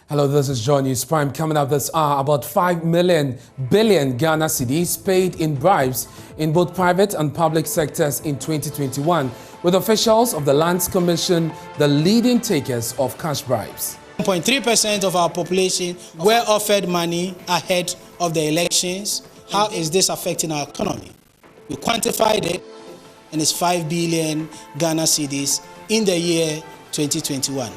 Hello, this is John News Prime. Coming up this hour, about 5 billion Ghana cedis paid in bribes in both private and public sectors in 2021, with officials of the Lands Commission the leading takers of cash bribes. 1.3% of our population were offered money ahead of the elections. How is this affecting our economy? We quantified it, and it's 5 billion Ghana cedis in the year 2021.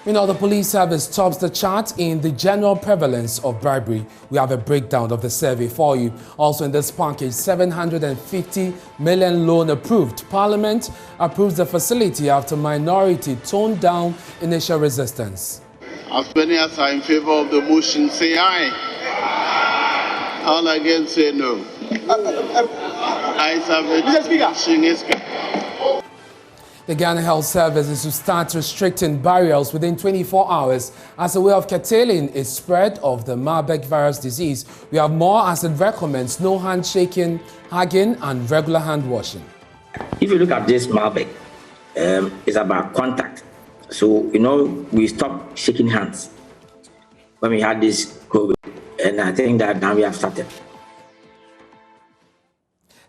Meanwhile, the police service tops the chart in the general prevalence of bribery. We have a breakdown of the survey for you. Also in this package, 750 million loan approved. Parliament approves the facility after minority toned down initial resistance. As many as are in favor of the motion, say aye. All against, say no. Ayes have it. Motion is carried. The Ghana Health Service is to start restricting burials within 24 hours as a way of curtailing its spread of the Marburg virus disease. We have more as it recommends no handshaking, hugging, and regular hand washing. If you look at this Marburg, it's about contact. So, we stopped shaking hands when we had this COVID, and I think that now we have started.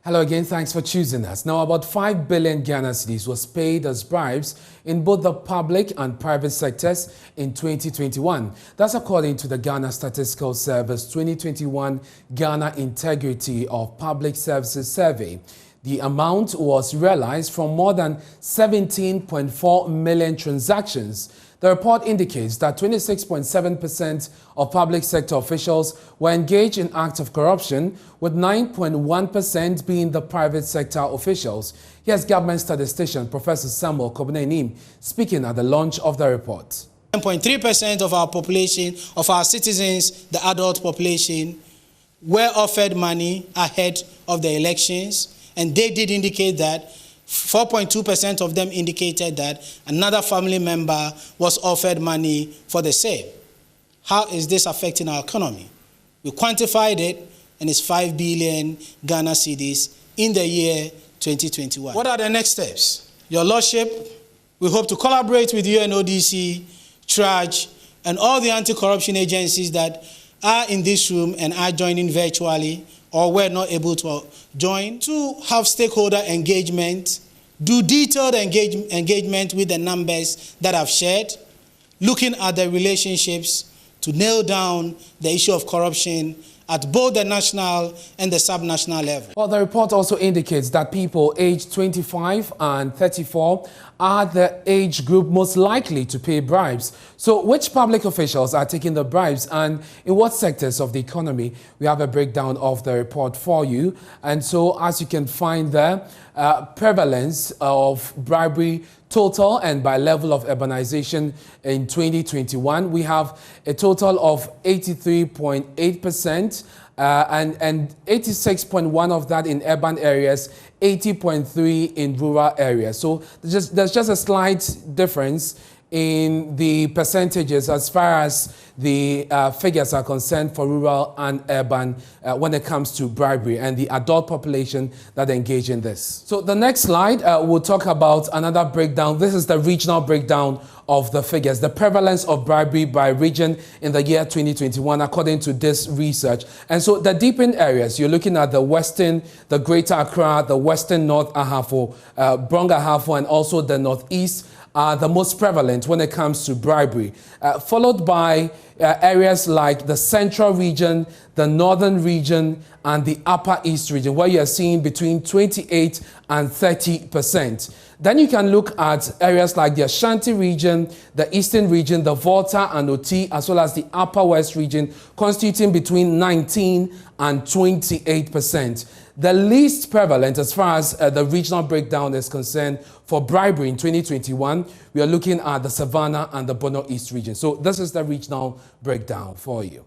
Hello again, thanks for choosing us. Now, about 5 billion Ghana cedis was paid as bribes in both the public and private sectors in 2021. That's according to the Ghana Statistical Service 2021 Ghana Integrity of Public Services Survey. The amount was realized from more than 17.4 million transactions. The report indicates that 26.7% of public sector officials were engaged in acts of corruption, with 9.1% being the private sector officials. Here's government statistician Professor Samuel Kobnenim speaking at the launch of the report. 1.3% of our population, of our citizens, the adult population, were offered money ahead of the elections, and they did indicate that 4.2% of them indicated that another family member was offered money for the same. How is this affecting our economy? We quantified it, and it's 5 billion Ghana cedis in the year 2021. What are the next steps? Your Lordship, we hope to collaborate with UNODC, TRAJ, and all the anti-corruption agencies that are in this room and are joining virtually or were not able to join, to have stakeholder engagement, do detailed engagement with the numbers that I've shared, looking at the relationships to nail down the issue of corruption at both the national and the subnational level. Well, the report also indicates that people aged 25 and 34 are the age group most likely to pay bribes. So which public officials are taking the bribes and in what sectors of the economy? We have a breakdown of the report for you. And so as you can find there, prevalence of bribery total and by level of urbanization in 2021, we have a total of 83.8%. And 86.1 of that in urban areas, 80.3 in rural areas. So there's just a slight difference in the percentages as far as the figures are concerned for rural and urban when it comes to bribery and the adult population that engage in this. So the next slide, we'll talk about another breakdown. This is the regional breakdown of the figures, the prevalence of bribery by region in the year 2021, according to this research. And so the deepened areas, you're looking at the Western, the Greater Accra, the Western North Ahafo, Brong Ahafo, and also the Northeast are the most prevalent when it comes to bribery, followed by areas like the Central region, the Northern region, and the Upper East region, where you're seeing between 28 and 30%. Then you can look at areas like the Ashanti region, the Eastern region, the Volta and Oti, as well as the Upper West region, constituting between 19 and 28%. The least prevalent as far as the regional breakdown is concerned for bribery in 2021, we are looking at the Savannah and the Bono East region. So this is the regional breakdown for you.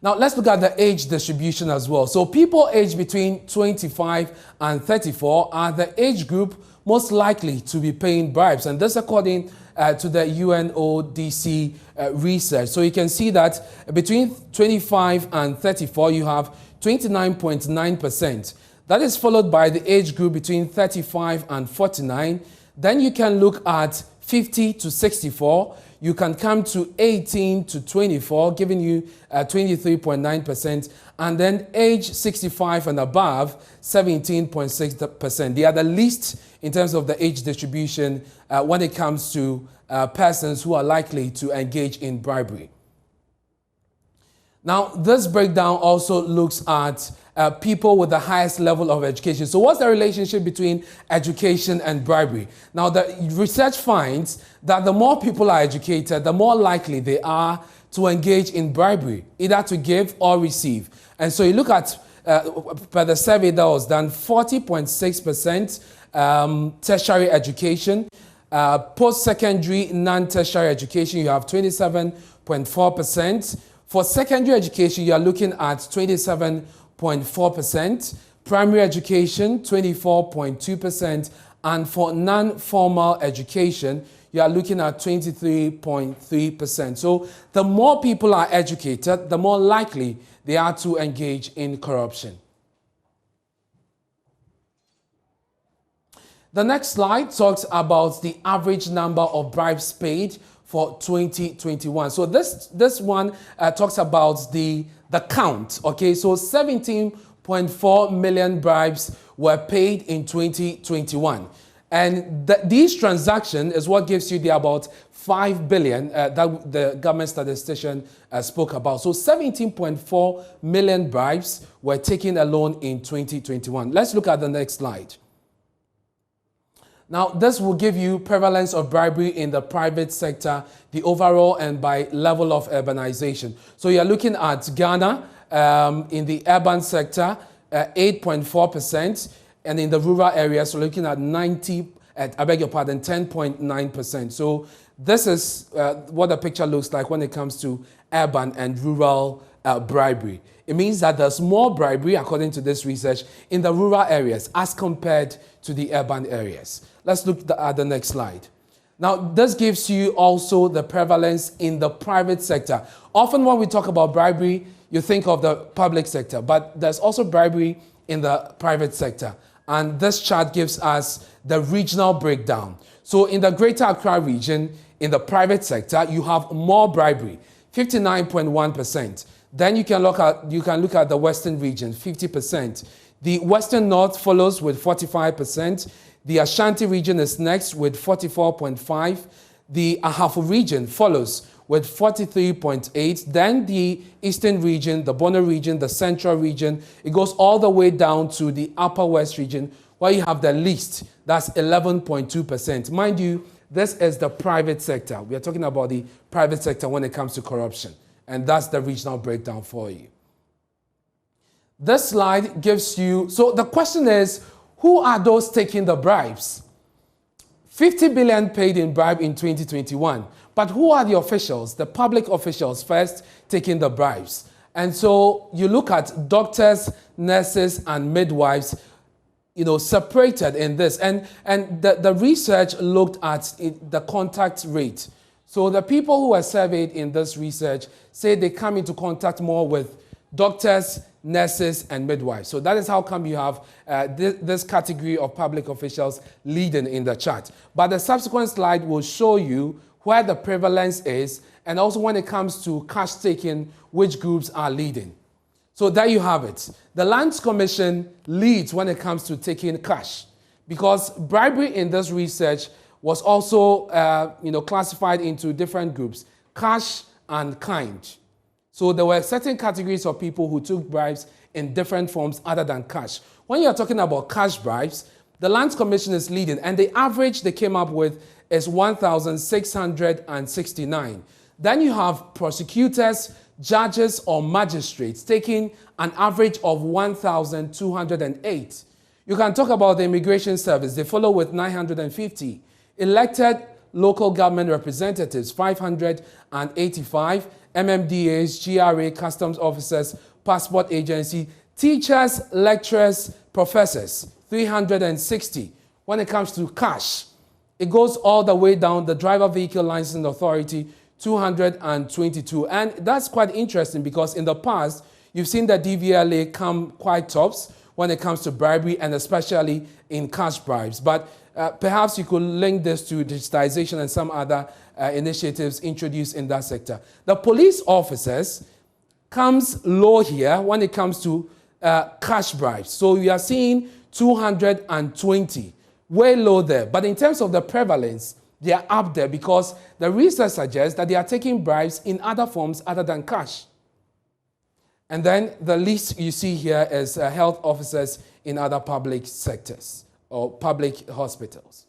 Now let's look at the age distribution as well. So people aged between 25 and 34 are the age group most likely to be paying bribes. And this according to the UNODC research. So you can see that between 25 and 34, you have 29.9%. That is followed by the age group between 35 and 49. Then you can look at 50 to 64. you can come to 18 to 24, giving you 23.9%, and then age 65 and above, 17.6%. They are the least in terms of the age distribution when it comes to persons who are likely to engage in bribery. Now, this breakdown also looks at people with the highest level of education. So what's the relationship between education and bribery? Now, the research finds that the more people are educated, the more likely they are to engage in bribery, either to give or receive. And so you look at, per the survey that was done, 40.6% tertiary education, post-secondary non-tertiary education, you have 27.4%. For secondary education, you are looking at 27.4%, primary education, 24.2%, and for non-formal education, you are looking at 23.3%. So the more people are educated, the more likely they are to engage in corruption. The next slide talks about the average number of bribes paid for 2021. So this one talks about the count. Okay, so 17.4 million bribes were paid in 2021. And these transactions is what gives you the about 5 billion that the government statistician spoke about. So 17.4 million bribes were taken alone in 2021. Let's look at the next slide. Now, this will give you prevalence of bribery in the private sector, the overall and by level of urbanization. So you're looking at Ghana in the urban sector, 8.4%, and in the rural areas, so looking at 10.9%. So this is what the picture looks like when it comes to urban and rural bribery. It means that there's more bribery, according to this research, in the rural areas as compared to the urban areas. Let's look at the next slide. Now, this gives you also the prevalence in the private sector. Often when we talk about bribery, you think of the public sector, but there's also bribery in the private sector. And this chart gives us the regional breakdown. So in the Greater Accra region, in the private sector, you have more bribery, 59.1%. Then you can look at the Western region, 50%. The Western North follows with 45%. The Ashanti region is next with 44.5%. The Ahafo region follows with 43.8%. Then the Eastern region, the Bono region, the Central region. It goes all the way down to the Upper West region, where you have the least. That's 11.2%. Mind you, this is the private sector. We are talking about the private sector when it comes to corruption. And that's the regional breakdown for you. This slide gives you, so the question is, who are those taking the bribes? 50 billion paid in bribe in 2021. But who are the officials, the public officials first taking the bribes? And so you look at doctors, nurses, and midwives, separated in this. And the research looked at the contact rate. So the people who were surveyed in this research say they come into contact more with doctors, nurses, and midwives. So that is how come you have this category of public officials leading in the chart. But the subsequent slide will show you where the prevalence is, and also when it comes to cash taking, which groups are leading. So there you have it. The Lands Commission leads when it comes to taking cash, because bribery in this research was also classified into different groups, cash and kind. So there were certain categories of people who took bribes in different forms other than cash. When you're talking about cash bribes, the Lands Commission is leading, and the average they came up with is 1,669. Then you have prosecutors, judges, or magistrates taking an average of 1,208. You can talk about the Immigration Service. They follow with 950. Elected local government representatives, 585. MMDAs, GRA, customs officers, passport agency, teachers, lecturers, professors, 360. When it comes to cash, it goes all the way down. The Driver Vehicle Licensing Authority, 222. And that's quite interesting, because in the past, you've seen the DVLA come quite tops when it comes to bribery, and especially in cash bribes. But perhaps you could link this to digitization and some other initiatives introduced in that sector. The police officers comes low here when it comes to cash bribes. So you are seeing 220, way low there. But in terms of the prevalence, they are up there because the research suggests that they are taking bribes in other forms other than cash. And then the least you see here is health officers in other public sectors or public hospitals.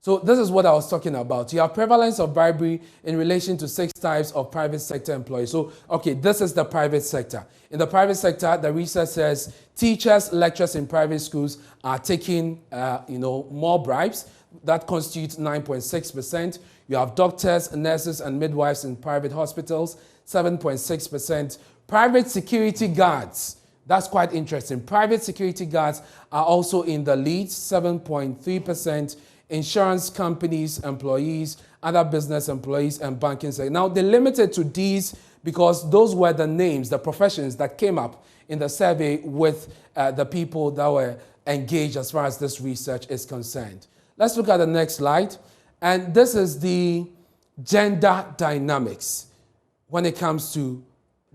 So this is what I was talking about. You have prevalence of bribery in relation to 6 types of private sector employees. So, okay, this is the private sector. In the private sector, the research says teachers, lecturers in private schools are taking, more bribes. That constitutes 9.6%. You have doctors, nurses, and midwives in private hospitals, 7.6%. Private security guards, that's quite interesting. Private security guards are also in the lead, 7.3%. Insurance companies, employees, other business employees, and banking sector. Now, they limited to these because those were the names, the professions that came up in the survey with the people that were engaged as far as this research is concerned. Let's look at the next slide. And this is the gender dynamics when it comes to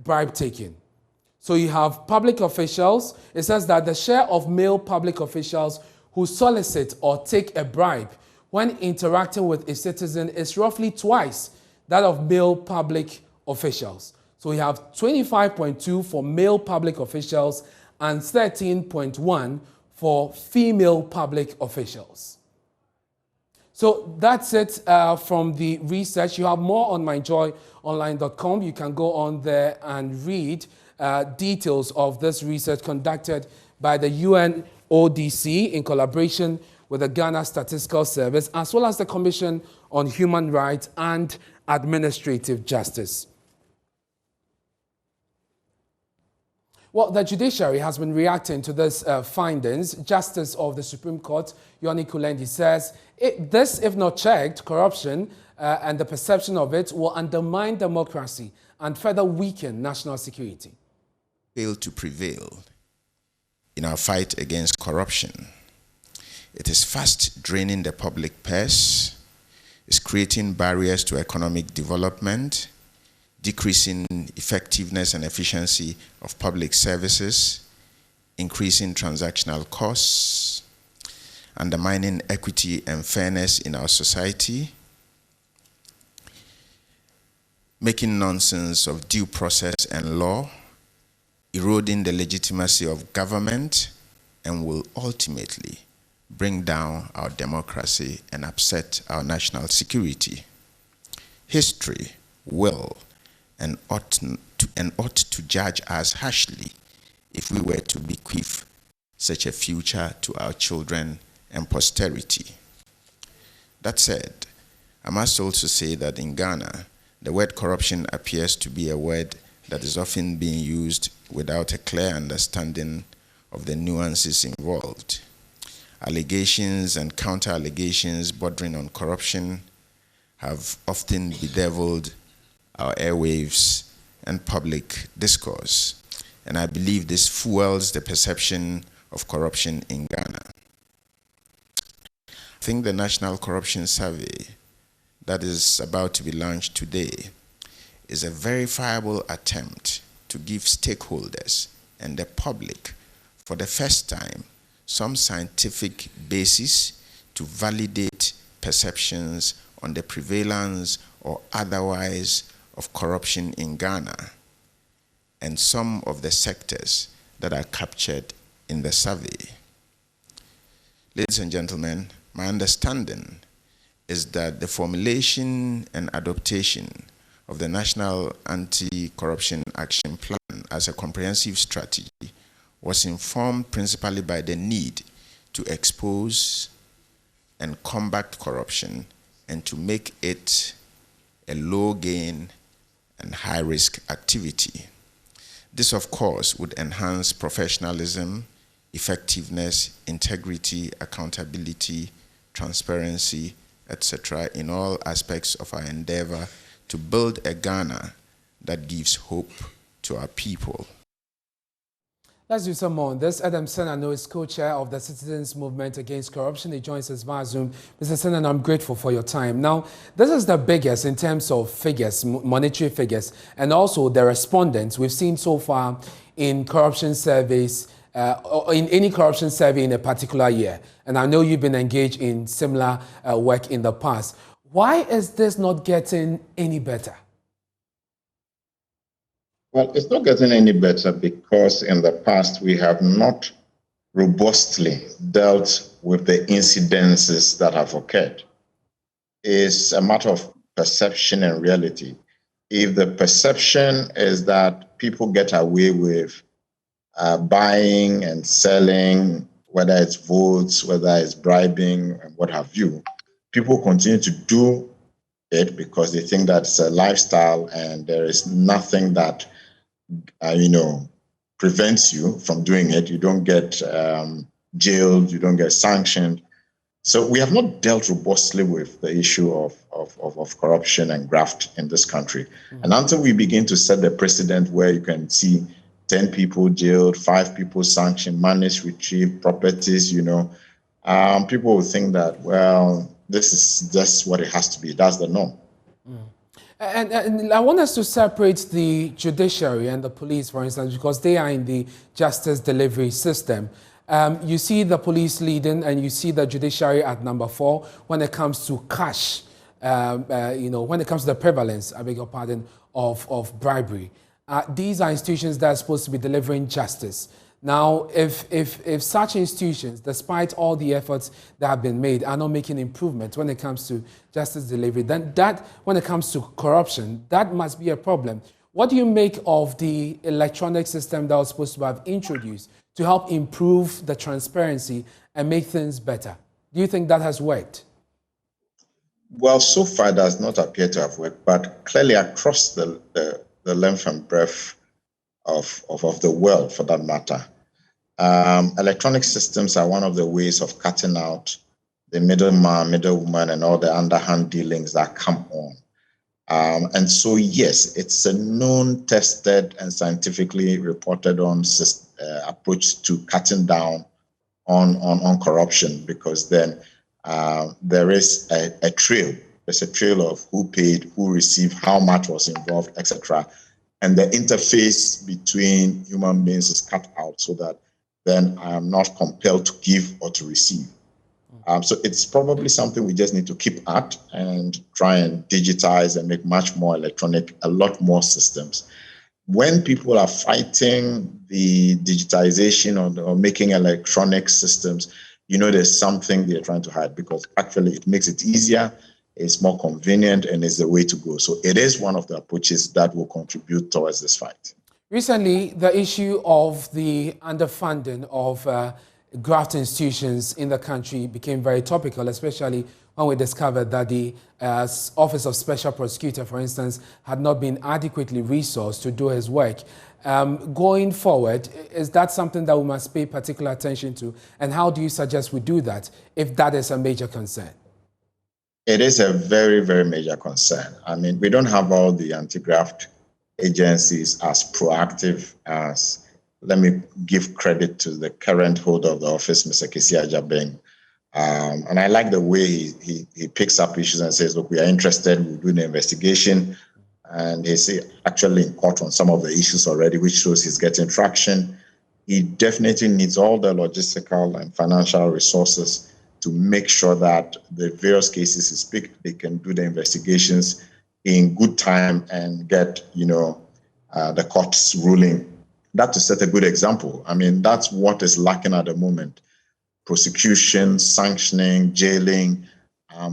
bribe taking. So you have public officials. It says that the share of male public officials who solicit or take a bribe when interacting with a citizen is roughly twice that of male public officials. So we have 25.2 for male public officials and 13.1 for female public officials. So that's it from the research. You have more on myjoyonline.com. You can go on there and read details of this research conducted by the UNODC in collaboration with the Ghana Statistical Service, as well as the Commission on Human Rights and Administrative Justice. Well, the judiciary has been reacting to these findings. Justice of the Supreme Court, Yoni Kulendi, says this, if not checked, corruption and the perception of it will undermine democracy and further weaken national security. Fail to prevail in our fight against corruption. It is fast draining the public purse, it's creating barriers to economic development, decreasing effectiveness and efficiency of public services, increasing transactional costs, undermining equity and fairness in our society, making nonsense of due process and law, eroding the legitimacy of government, and will ultimately bring down our democracy and upset our national security. History will and ought to judge us harshly if we were to bequeath such a future to our children and posterity. That said, I must also say that in Ghana, the word corruption appears to be a word that is often being used without a clear understanding of the nuances involved. Allegations and counter-allegations bordering on corruption have often bedeviled our airwaves and public discourse, and I believe this fuels the perception of corruption in Ghana. I think the National Corruption Survey that is about to be launched today is a verifiable attempt to give stakeholders and the public, for the first time, some scientific basis to validate perceptions on the prevalence or otherwise of corruption in Ghana and some of the sectors that are captured in the survey. Ladies and gentlemen, my understanding is that the formulation and adaptation of the National Anti-Corruption Action Plan as a comprehensive strategy was informed principally by the need to expose and combat corruption and to make it a low-gain and high-risk activity. This, of course, would enhance professionalism, effectiveness, integrity, accountability, transparency, etc. in all aspects of our endeavor to build a Ghana that gives hope to our people. Let's do some more on this. Ernest Kojo is co-chair of the Citizens Movement Against Corruption. He joins us via Zoom. Mr. Kojo, I'm grateful for your time. Now, this is the biggest in terms of figures, monetary figures, and also the respondents we've seen so far in corruption surveys, or in any corruption survey in a particular year. And I know you've been engaged in similar work in the past. Why is this not getting any better? Well, it's not getting any better because in the past we have not robustly dealt with the incidences that have occurred. It's a matter of perception and reality. If the perception is that people get away with buying and selling, whether it's votes, whether it's bribing, and what have you, people continue to do it because they think that's a lifestyle and there is nothing that prevents you from doing it. You don't get jailed, you don't get sanctioned. So we have not dealt robustly with the issue of corruption and graft in this country. Mm-hmm. And until we begin to set the precedent where you can see 10 people jailed, 5 people sanctioned, monies retrieved, properties, people will think that, well, this is just what it has to be. That's the norm. Mm. And I want us to separate the judiciary and the police, for instance, because they are in the justice delivery system. You see the police leading and you see the judiciary at number 4 when it comes to cash, when it comes to the prevalence, I beg your pardon, of bribery. These are institutions that are supposed to be delivering justice. Now, if such institutions, despite all the efforts that have been made, are not making improvements when it comes to justice delivery, then that, when it comes to corruption, that must be a problem. What do you make of the electronic system that was supposed to have introduced to help improve the transparency and make things better? Do you think that has worked? Well, so far it does not appear to have worked, but clearly across the length and breadth of the world, for that matter, electronic systems are one of the ways of cutting out the middleman, middlewoman, and all the underhand dealings that come on. And so, yes, it's a known, tested, and scientifically reported on approach to cutting down on corruption, because then there is a trail. There's a trail of who paid, who received, how much was involved, etc. And the interface between human beings is cut out so that then I am not compelled to give or to receive. So it's probably something we just need to keep at and try and digitize and make much more electronic, a lot more systems. When people are fighting the digitization or making electronic systems, there's something they're trying to hide, because actually it makes it easier, it's more convenient, and it's the way to go. So it is one of the approaches that will contribute towards this fight. Recently, the issue of the underfunding of graft institutions in the country became very topical, especially when we discovered that the Office of Special Prosecutor, for instance, had not been adequately resourced to do his work. Going forward, is that something that we must pay particular attention to? And how do you suggest we do that, if that is a major concern? It is a very, very major concern. I mean, we don't have all the anti-graft agencies as proactive as, let me give credit to the current holder of the office, Mr. Kesi Ajabeng. And I like the way he picks up issues and says, look, we are interested, we'll do the investigation. And he's actually in court on some of the issues already, which shows he's getting traction. He definitely needs all the logistical and financial resources to make sure that the various cases is picked, they can do the investigations in good time and get, the court's ruling. That to set a good example. I mean, that's what is lacking at the moment. Prosecution, sanctioning, jailing,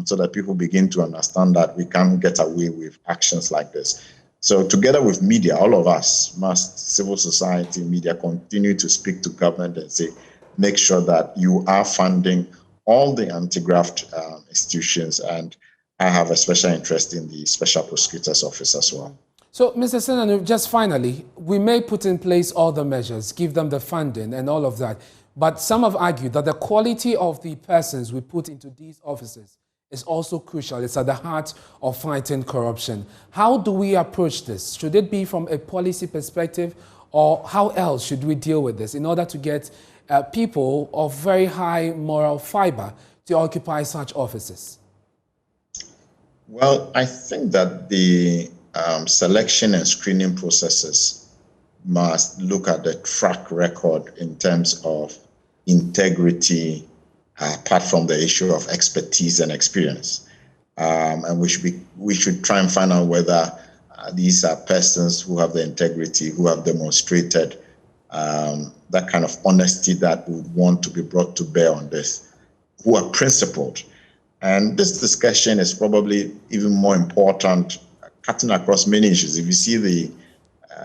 so that people begin to understand that we can't get away with actions like this. So together with media, all of us must, civil society, media, continue to speak to government and say, make sure that you are funding all the anti-graft institutions, and I have a special interest in the Special Prosecutor's Office as well. So, Mr. Kojo, just finally, we may put in place all the measures, give them the funding and all of that, but some have argued that the quality of the persons we put into these offices is also crucial. It's at the heart of fighting corruption. How do we approach this? Should it be from a policy perspective, Or how else should we deal with this in order to get people of very high moral fiber to occupy such offices? Well, I think that the selection and screening processes must look at the track record in terms of integrity, apart from the issue of expertise and experience. And we should try and find out whether these are persons who have the integrity, who have demonstrated that kind of honesty that would want to be brought to bear on this, who are principled. And this discussion is probably even more important, cutting across many issues. If you see the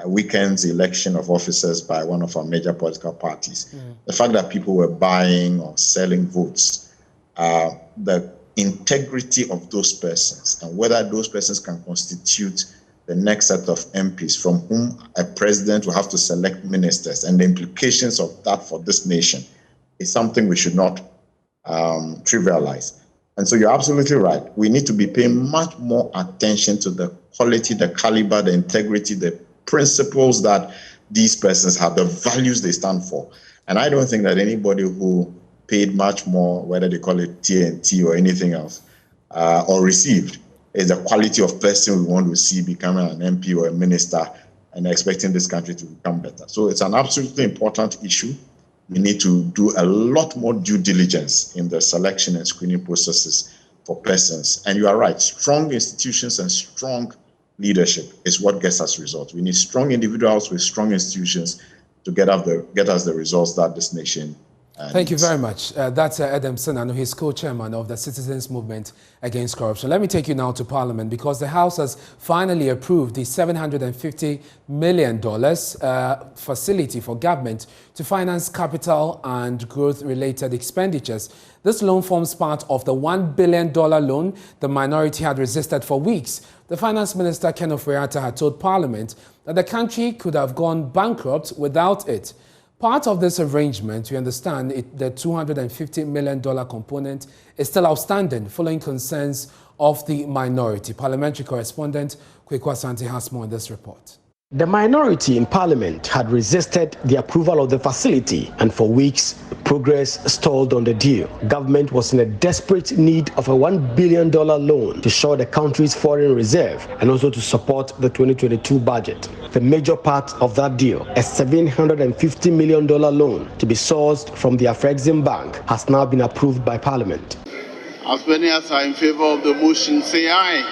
weekend's election of officers by one of our major political parties, the fact that people were buying or selling votes, the integrity of those persons and whether those persons can constitute the next set of MPs from whom a president will have to select ministers, and the implications of that for this nation is something we should not trivialize. And so you're absolutely right. We need to be paying much more attention to the quality, the caliber, the integrity, the principles that these persons have, the values they stand for. And I don't think that anybody who paid much more, whether they call it TNT or anything else, or received, is the quality of person we want to see becoming an MP or a minister and expecting this country to become better. So it's an absolutely important issue. We need to do a lot more due diligence in the selection and screening processes for persons. And you are right, strong institutions and strong leadership is what gets us results. We need strong individuals with strong institutions to get us the results that this nation Thank you very much. That's Adam Senano. He's co-chairman of the Citizens Movement Against Corruption. Let me take you now to Parliament, because the House has finally approved the $750 million facility for government to finance capital and growth-related expenditures. This loan forms part of the $1 billion loan the minority had resisted for weeks. The Finance Minister, Kenneth Weata, had told Parliament that the country could have gone bankrupt without it. Part of this arrangement, we understand, the $250 million component is still outstanding following concerns of the minority. Parliamentary correspondent Kweku Asante has more in this report. The minority in Parliament had resisted the approval of the facility, and for weeks, progress stalled on the deal. Government was in a desperate need of a $1 billion loan to shore the country's foreign reserve and also to support the 2022 budget. The major part of that deal, a $750 million loan to be sourced from the Afrexim Bank, has now been approved by Parliament. As many as are in favor of the motion, say aye.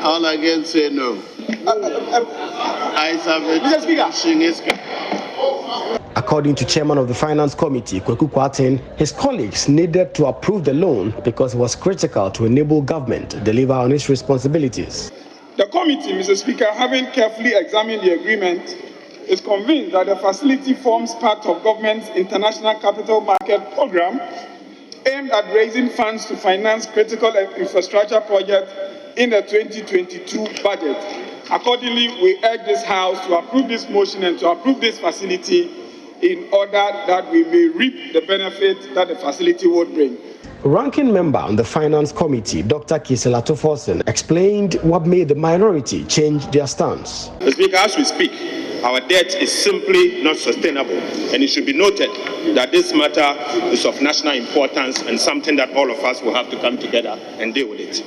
All against, say no. Ayes have it. Motion is carried. According to Chairman of the Finance Committee, Kweku Kwatin, his colleagues needed to approve the loan because it was critical to enable government to deliver on its responsibilities. The committee, Mr. Speaker, having carefully examined the agreement, is convinced that the facility forms part of government's international capital market program aimed at raising funds to finance critical infrastructure projects in the 2022 budget. Accordingly, we urge this House to approve this motion and to approve this facility in order that we may reap the benefit that the facility would bring. Ranking member on the Finance Committee, Dr. Kisela Toforsen, explained what made the minority change their stance. Mr. Speaker, as we speak, our debt is simply not sustainable, and it should be noted that this matter is of national importance and something that all of us will have to come together and deal with it.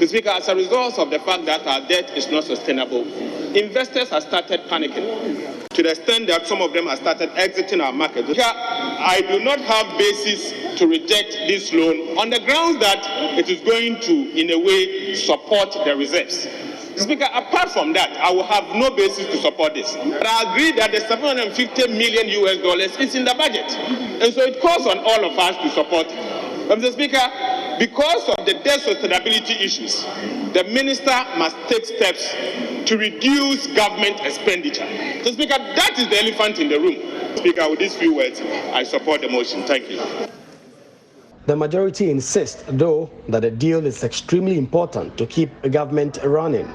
Mr. Speaker, as a result of the fact that our debt is not sustainable, investors have started panicking to the extent that some of them have started exiting our market. I do not have basis to reject this loan on the grounds that it is going to, in a way, support the reserves. Speaker, apart from that, I will have no basis to support this. But I agree that the $750 million is in the budget. And so it calls on all of us to support it. But Mr. Speaker, because of the debt sustainability issues, the minister must take steps to reduce government expenditure. So, Speaker, that is the elephant in the room. Speaker, with these few words, I support the motion. Thank you. The majority insists, though, that the deal is extremely important to keep the government running.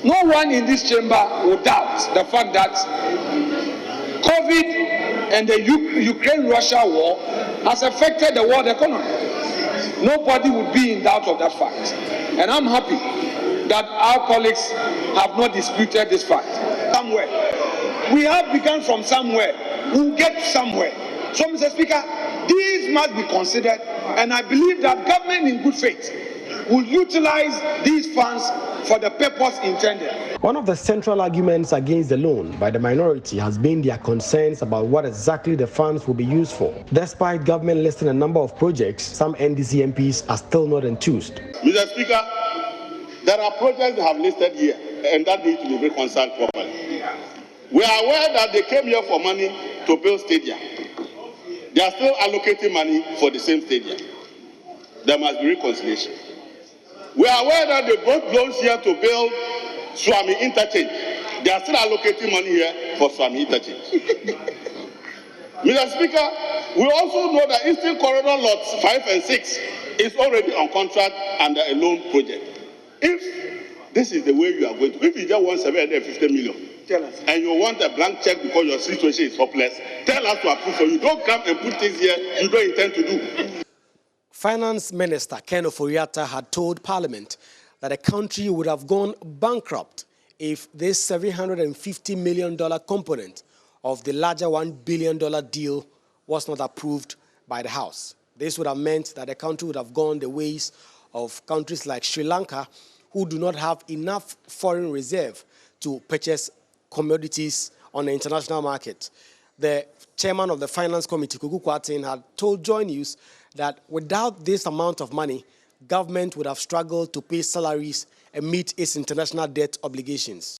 No one in this chamber will doubt the fact that COVID and the Ukraine-Russia war has affected the world economy. Nobody would be in doubt of that fact. And I'm happy that our colleagues have not disputed this fact. somewhere. We have begun from somewhere. We'll get somewhere. So, Mr. Speaker, these must be considered, and I believe that government in good faith will utilize these funds for the purpose intended. One of the central arguments against the loan by the minority has been their concerns about what exactly the funds will be used for. Despite government listing a number of projects, some NDC MPs are still not enthused. Mr. Speaker, there are projects that have listed here, and that need to be reconciled properly. We are aware that they came here for money to build stadia. They are still allocating money for the same stadia. There must be reconciliation. We are aware that they brought loans here to build Swami Interchange. They are still allocating money here for Swami Interchange. Mr. Speaker, we also know that Eastern Corridor lots 5 and 6 is already on contract under a loan project. If this is the way you are going to, if you just want 750 million, tell us, and you want a blank check because your situation is hopeless, tell us to approve for you. Don't come and put things here you don't intend to do. Finance Minister Ken Ofori-Atta had told Parliament that the country would have gone bankrupt if this $750 million component of the larger $1 billion deal was not approved by the House. This would have meant that the country would have gone the ways of countries like Sri Lanka, who do not have enough foreign reserve to purchase commodities on the international market. The chairman of the Finance Committee, Kuku Kwatin, had told Joy News that without this amount of money, government would have struggled to pay salaries and meet its international debt obligations.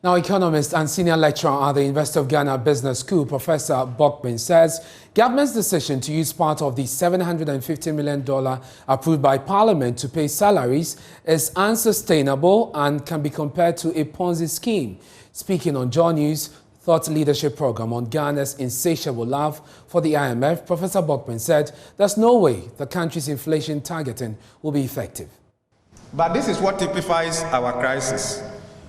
Now, economist and senior lecturer at the University of Ghana Business School, Professor Bokpin, says government's decision to use part of the $750 million approved by Parliament to pay salaries is unsustainable and can be compared to a Ponzi scheme. Speaking on Joy News Thought Leadership Program on Ghana's insatiable love for the IMF, Professor Bokpin said there's no way the country's inflation targeting will be effective. But this is what typifies our crisis.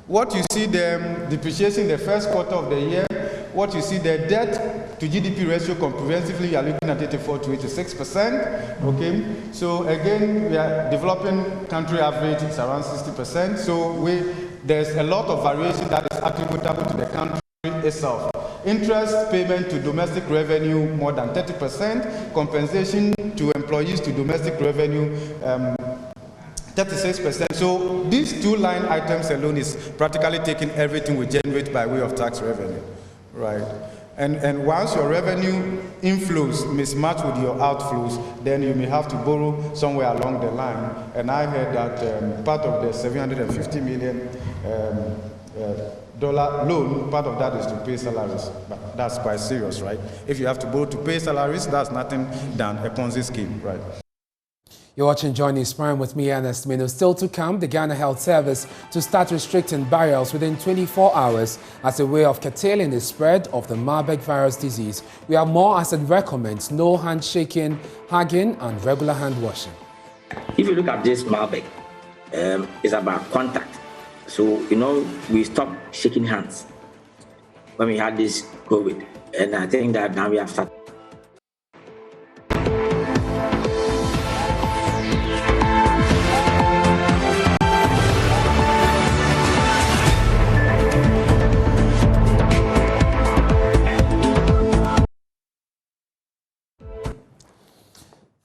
What you see the depreciation in the first quarter of the year, what you see the debt to GDP ratio comprehensively, you are looking at 84 to 86%. Okay, so again, we are developing country average is around 60%. So there's a lot of variation that is attributable to the country itself. Interest payment to domestic revenue more than 30%, compensation to employees to domestic revenue 36%. So these two line items alone is practically taking everything we generate by way of tax revenue, right? And once your revenue inflows mismatch with your outflows, then you may have to borrow somewhere along the line. And I heard that part of the $750 million loan, part of that is to pay salaries. But that's quite serious, right? If you have to borrow to pay salaries, that's nothing than a Ponzi scheme, right? You're watching Joy News Prime with me, Ernest Manu. Still to come, the Ghana Health Service to start restricting burials within 24 hours as a way of curtailing the spread of the Marburg virus disease. We have more as it recommends no handshaking, hugging, and regular hand washing. If you look at this Marburg, it's about contact. So, we stopped shaking hands when we had this COVID. And I think that now we have started.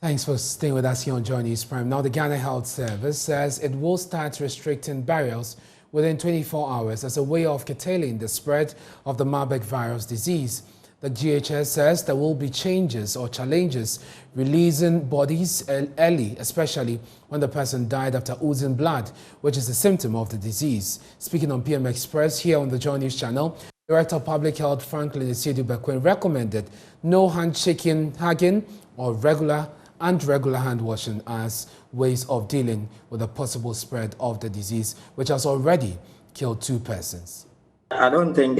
Thanks for staying with us here on Joy News Prime. Now, the Ghana Health Service says it will start restricting burials within 24 hours as a way of curtailing the spread of the Marburg virus disease. The GHS says there will be changes or challenges releasing bodies early, especially when the person died after oozing blood, which is a symptom of the disease. Speaking on PM Express here on the Joy News channel, Director of Public Health Franklin Isidu-Bekwin recommended no handshaking, hugging, or regular hand washing as ways of dealing with the possible spread of the disease, which has already killed 2 persons. I don't think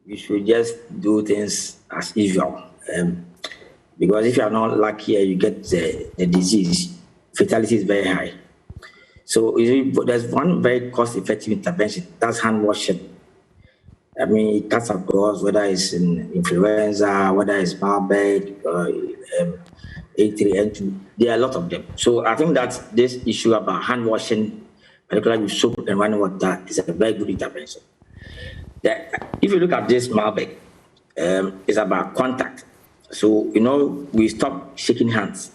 we should just do things as usual. Because if you are not lucky, you get the disease, fatality is very high. So there's one very cost-effective intervention, that's hand washing. I mean, it cuts across whether it's in influenza, whether it's Marburg, A3N2, there are a lot of them. So I think that this issue about hand washing particularly with soap and running water, is a very good intervention. If you look at this Malbec, it's about contact. So, we stopped shaking hands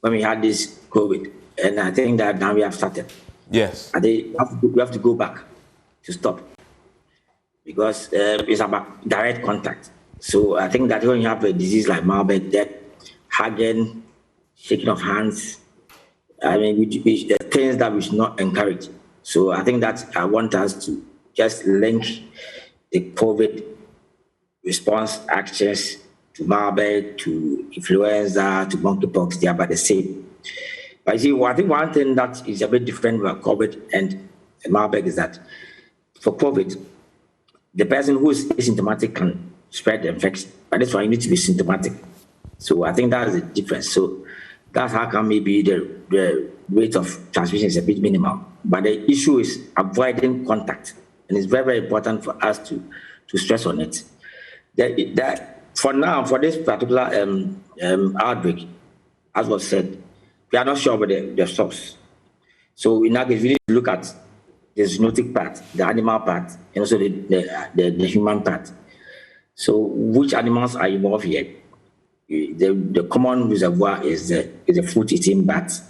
when we had this COVID, and I think that now we have started. Yes. We have to go back to stop, because it's about direct contact. So I think that when you have a disease like Malbec, that hugging, shaking of hands, the things that we should not encourage. So I think that I want us to just link the COVID response actions to Malbec, to influenza, to monkeypox. They are about the same. But you see, I think one thing that is a bit different about COVID and Malbec is that for COVID, the person who is asymptomatic can spread the infection, but that's why you need to be symptomatic. So I think that is the difference. So that's how come maybe the rate of transmission is a bit minimal. But the issue is avoiding contact, and it's very, very important for us to stress on it. That for now, for this particular outbreak, as was said, we are not sure about the source. So in that case, we need to look at the zoonotic part, the animal part, and also the human part. So which animals are involved here? The common reservoir is the fruit-eating bats.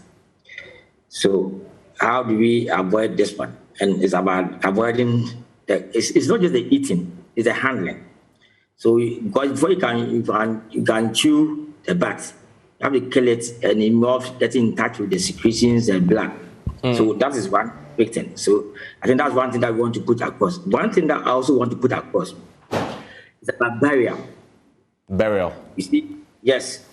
So how do we avoid this one? And it's about avoiding it's not just the eating, it's the handling. So because before you can chew the bat, you have to kill it and involve getting in touch with the secretions and blood. So that is one big thing. So I think that's one thing that we want to put across. One thing that I also want to put across is about burial. Burial. You see, yes,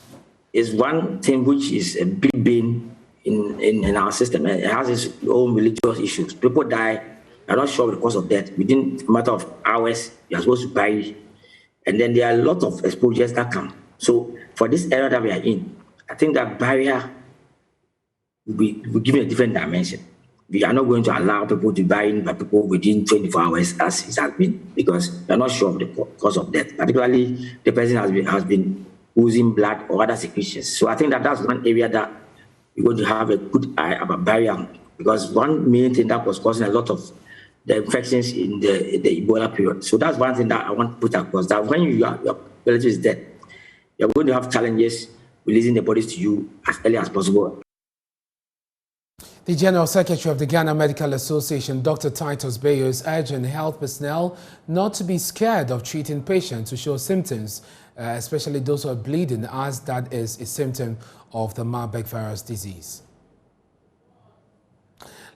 is one thing which is a big bane in our system. It has its own religious issues. People die, they're not sure of the cause of death. Within a matter of hours, you're supposed to bury. And then there are a lot of exposures that come. So for this era that we are in, I think that barrier will give it a different dimension. We are not going to allow people to bury by people within 24 hours as it has been, because they're not sure of the cause of death. Particularly, the person has been oozing blood or other secretions. So I think that that's one area that we're going to have a good eye about barrier, because one main thing that was causing a lot of the infections in the Ebola period. So that's one thing that I want to put across, that when your relative is dead, you're going to have challenges releasing the bodies to you as early as possible. The General Secretary of the Ghana Medical Association, Dr. Titus Bayo, is urging health personnel not to be scared of treating patients who show symptoms, especially those who are bleeding, as that is a symptom of the Marburg virus disease.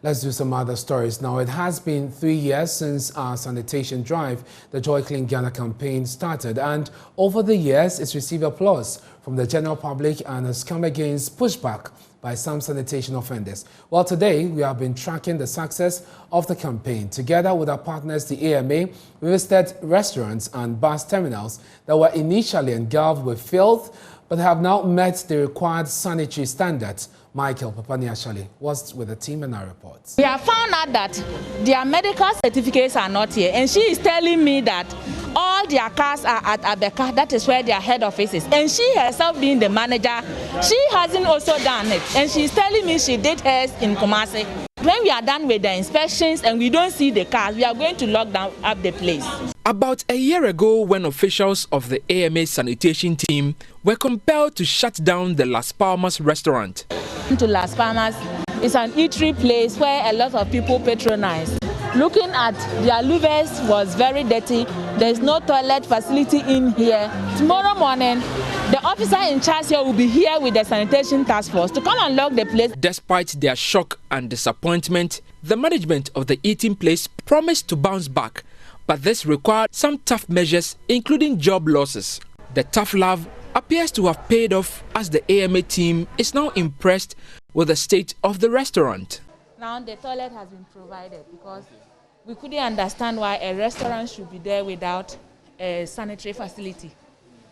Let's do some other stories now. It has been 3 years since our sanitation drive, the Joy Clean Ghana campaign, started, and over the years it's received applause from the general public and has come against pushback by some sanitation offenders. Well, today we have been tracking the success of the campaign. Together with our partners, the AMA, we visited restaurants and bus terminals that were initially engulfed with filth but have now met the required sanitary standards. Michael Papaniashali was with the team and our reports. We have found out that their medical certificates are not here, and she is telling me that all their cars are at Abeka, that is where their head office is. And she herself being the manager, she hasn't also done it. And she's telling me she did hers in Kumasi. When we are done with the inspections and we don't see the cars, we are going to lock down up the place. About a year ago, when officials of the AMA sanitation team were compelled to shut down the Las Palmas restaurant. To Las Palmas is an eatery place where a lot of people patronize. Looking at their louvers was very dirty. There's no toilet facility in here. Tomorrow morning, the officer in charge here will be here with the sanitation task force to come and lock the place. Despite their shock and disappointment, the management of the eating place promised to bounce back. But this required some tough measures, including job losses. The tough love appears to have paid off, as the AMA team is now impressed with the state of the restaurant. Now the toilet has been provided because we couldn't understand why a restaurant should be there without a sanitary facility.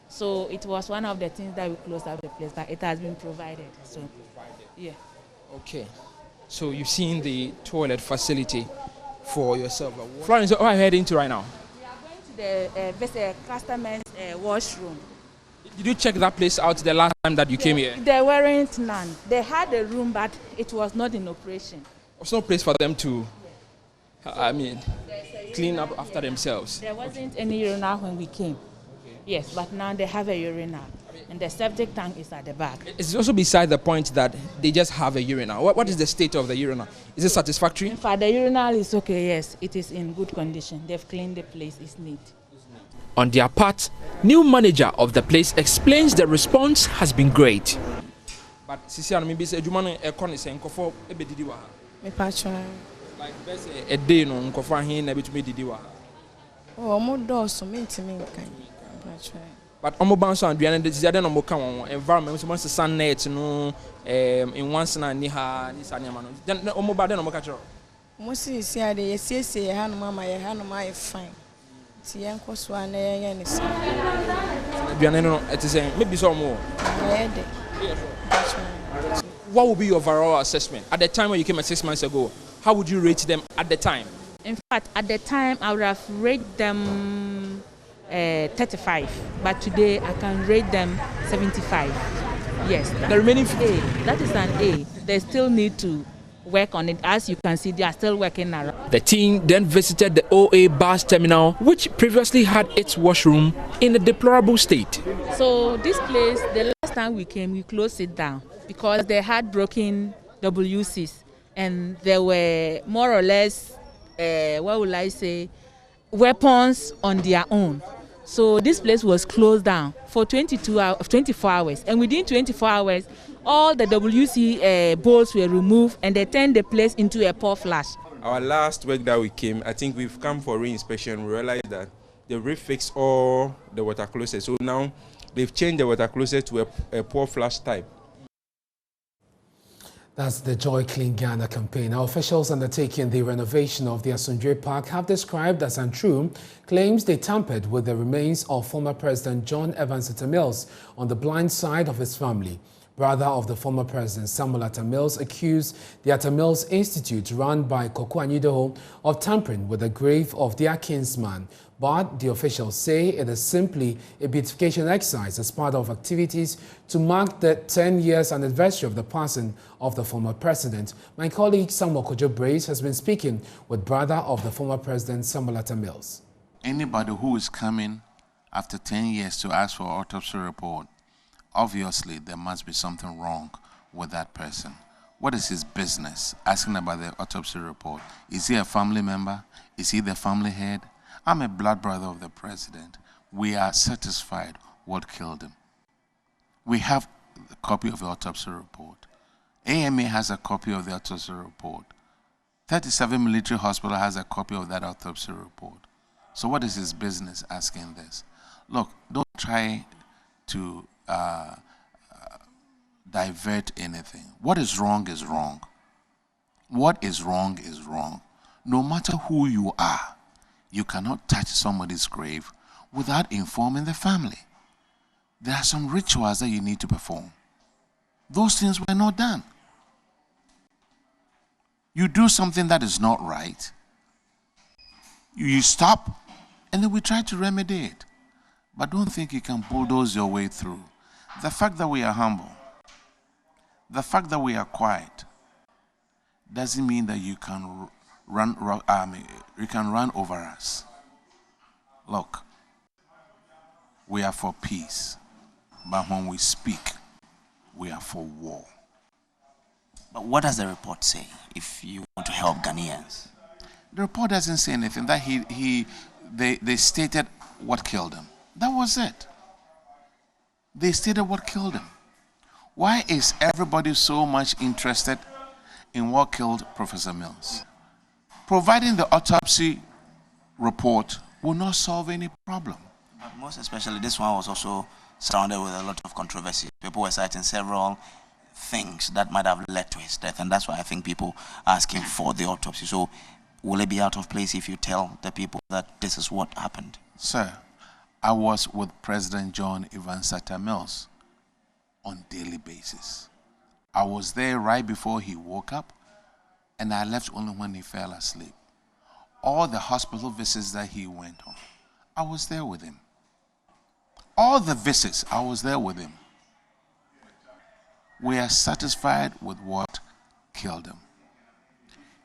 So it was one of the things that we closed out the place, but it has been provided. So, yeah. Okay. So you've seen the toilet facility for yourself. Florence, what are you heading to right now? We are going to the customer's washroom. Did you check that place out the last time that you came here? There weren't none. They had a room, but it was not in operation. There's no place for them to, clean up after themselves. There wasn't any urinal when we came. Yes, but now they have a urinal. And the septic tank is at the back. It's also beside the point that they just have a urinal. What is the state of the urinal? Is it satisfactory? In fact, the urinal is okay, yes. It is in good condition. They've cleaned the place, it's neat. On their part, new manager of the place explains the response has been great. But Sisiano, maybe say Jumano Econ is for a bediwa. Like a day no Nkofa hin a bit me didiwa. Oh, more doors to me. But omo banso and Diana is the no come environment so much sun net no in once na ni ha ni sanyama no. Then omo ba den no catch. Mo see dey say hanu mama ye hanu ma fine. Ti yen koso an ye ni so. Diana no it is maybe some more. What would be your overall assessment at the time when you came 6 months ago? How would you rate them at the time? In fact, at the time I would have rated them 35, but today I can rate them 75. Yes. The remaining A, that is an A. They still need to work on it. As you can see, they are still working around. The team then visited the OA bus terminal, which previously had its washroom in a deplorable state. So this place, the last time we came, we closed it down because they had broken WCs and there were more or less, what will I say, weapons on their own. So this place was closed down for 24 hours. And within 24 hours, all the WC bowls were removed and they turned the place into a poor flash. Our last week that we came, I think we've come for re-inspection. We realized that they refixed all the water closets. So now they've changed the water closet to a poor flash type. That's the Joy Clean Ghana campaign. Our officials undertaking the renovation of the Asundwe Park have described as untrue claims they tampered with the remains of former President John Evans Atta Mills on the blind side of his family. Brother of the former president, Samuel Atta Mills, accused the Atta Mills Institute, run by Koko Anyidoho, of tampering with the grave of their kinsman. But the officials say it is simply a beatification exercise as part of activities to mark the 10 years anniversary of the passing of the former president. My colleague Samuel Kojo Manu has been speaking with brother of the former president, Samuel Atta Mills. Anybody who is coming after 10 years to ask for an autopsy report, obviously there must be something wrong with that person. What is his business asking about the autopsy report? Is he a family member? Is he the family head? I'm a blood brother of the president. We are satisfied what killed him. We have a copy of the autopsy report. AMA has a copy of the autopsy report. 37 Military Hospital has a copy of that autopsy report. So what is his business asking this? Look, don't try to divert anything. What is wrong is wrong. What is wrong is wrong. No matter who you are, you cannot touch somebody's grave without informing the family. There are some rituals that you need to perform. Those things were not done. You do something that is not right, you stop, and then we try to remedy it. But don't think you can bulldoze your way through. The fact that we are humble, the fact that we are quiet, doesn't mean that you can run over us. Look, we are for peace, but when we speak, we are for war. But what does the report say if you want to help Ghanaians? The report doesn't say anything. That they stated what killed him. That was it. They stated what killed him. Why is everybody so much interested in what killed Professor Mills? Providing the autopsy report will not solve any problem. But most especially, this one was also surrounded with a lot of controversy. People were citing several things that might have led to his death, and that's why I think people are asking for the autopsy. So will it be out of place if you tell the people that this is what happened? Sir, I was with President John Evans Atta Mills on a daily basis. I was there right before he woke up, and I left only when he fell asleep. All the hospital visits that he went on, I was there with him. All the visits, I was there with him. We are satisfied with what killed him.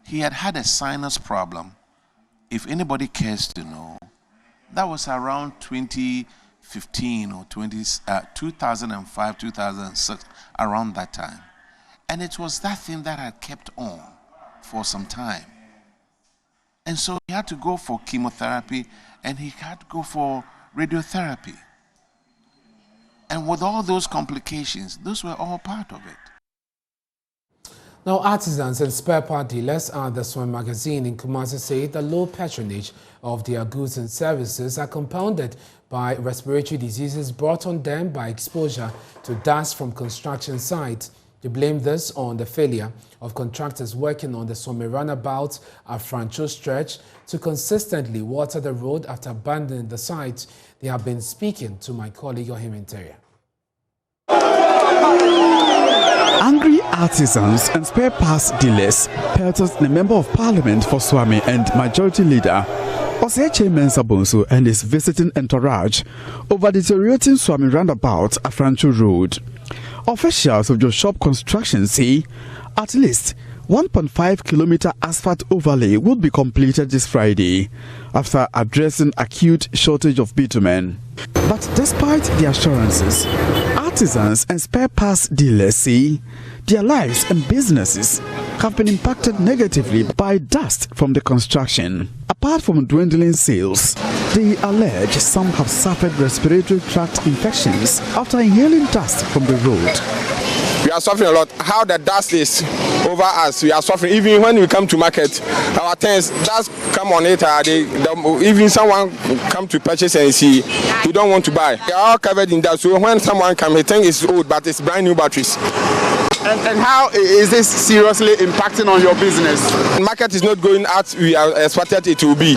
he had had a sinus problem. If anybody cares to know, that was around 2015 or 2005, 2006, around that time. And it was that thing that had kept on for some time. And so he had to go for chemotherapy and he had to go for radiotherapy. And with all those complications, those were all part of it. Now, artisans and spare part dealers at the Swim magazine in Kumasi say the low patronage of their goods and services are compounded by respiratory diseases brought on them by exposure to dust from construction sites. They blame this on the failure of contractors working on the Swami roundabout at Francho stretch to consistently water the road after abandoning the site. They have been speaking to my colleague Ohim Interior. Angry artisans and spare parts dealers pelted the Member of Parliament for Swami and Majority Leader Oseche Mensah Bonsu and his visiting entourage over deteriorating Swami roundabout at Francho Road. Officials of Joshop Construction say at least 1.5-kilometer asphalt overlay will be completed this Friday after addressing acute shortage of bitumen. But despite the assurances, artisans and spare parts dealers say their lives and businesses have been impacted negatively by dust from the construction. Apart from dwindling sales, they allege some have suffered respiratory tract infections after inhaling dust from the road. We are suffering a lot. How the dust is over us, we are suffering. Even when we come to market, our tents, dust come on it. Even someone come to purchase and see, he don't want to buy. They are all covered in dust. So when someone comes, he thinks it's old, but it's brand new batteries. And how is this seriously impacting on your business? The market is not going out we are expected it to be.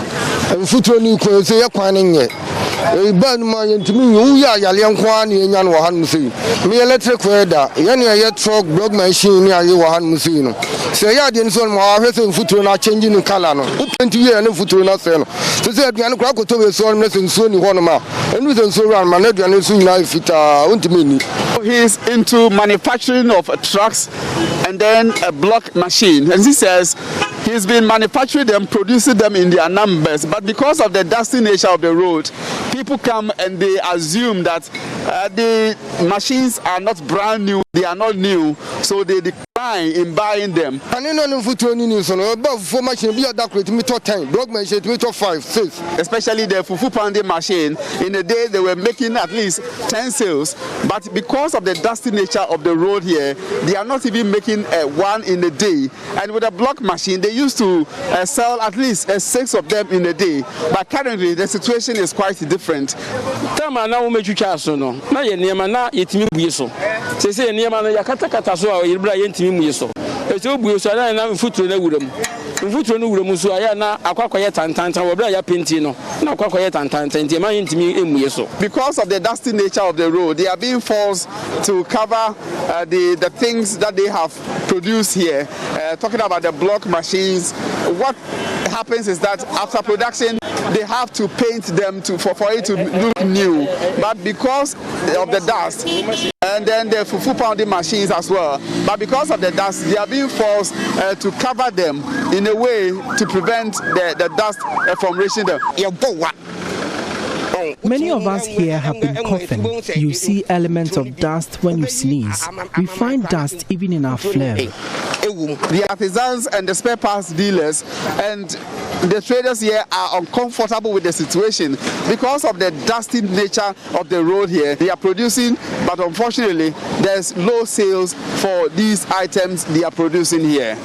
Electric weather, truck block machine say ya the so ma hwese futu na changing in color no 20 years na futu na se no so say aduane kwa koto we so na senso ni hono ma enu senso ran ma na aduane so nyina fita untimi ni. He is into manufacturing of trucks and then a block machine, and he says he's been manufacturing them, producing them in their numbers, but because of the dusty nature of the road, people come and they assume that the machines are not brand new, they are not new, so they decline in buying them. And no futu ni so no about for machine be that create me to 10 block machine me to 5 6, especially the fufu pounding machine. In a day they were making at least 10 sales, but because of the dusty nature of the road here, they are not even making one in a day. And with a block machine they used to sell at least 6 of them in a day, but currently the situation is quite different. Tama na umechucha so no na ye niema na yetimi buye so se se niema na yakata kata so a yebra yentimi muye so e se obuye so na mfuturo na wuram mfuturo no wuram so aya na akwakoye tantantan wobra ya penti no na akwakoye tantantan nti ma yentimi emuye so. Because of the dusty nature of the road, they are being forced to cover the things that they have produced here. Talking about the block machines, what happens is that after production they have to paint them for it to look new, but because of the dust, and then the fufu pounding machines as well, but because of the dust they are being forced to cover them in a way to prevent the dust from reaching them. Many of us here have been coughing. You see elements of dust when you sneeze. We find dust even in our phlegm. The artisans and the spare parts dealers and the traders here are uncomfortable with the situation because of the dusty nature of the road here. They are producing, but unfortunately there's low sales for these items they are producing here.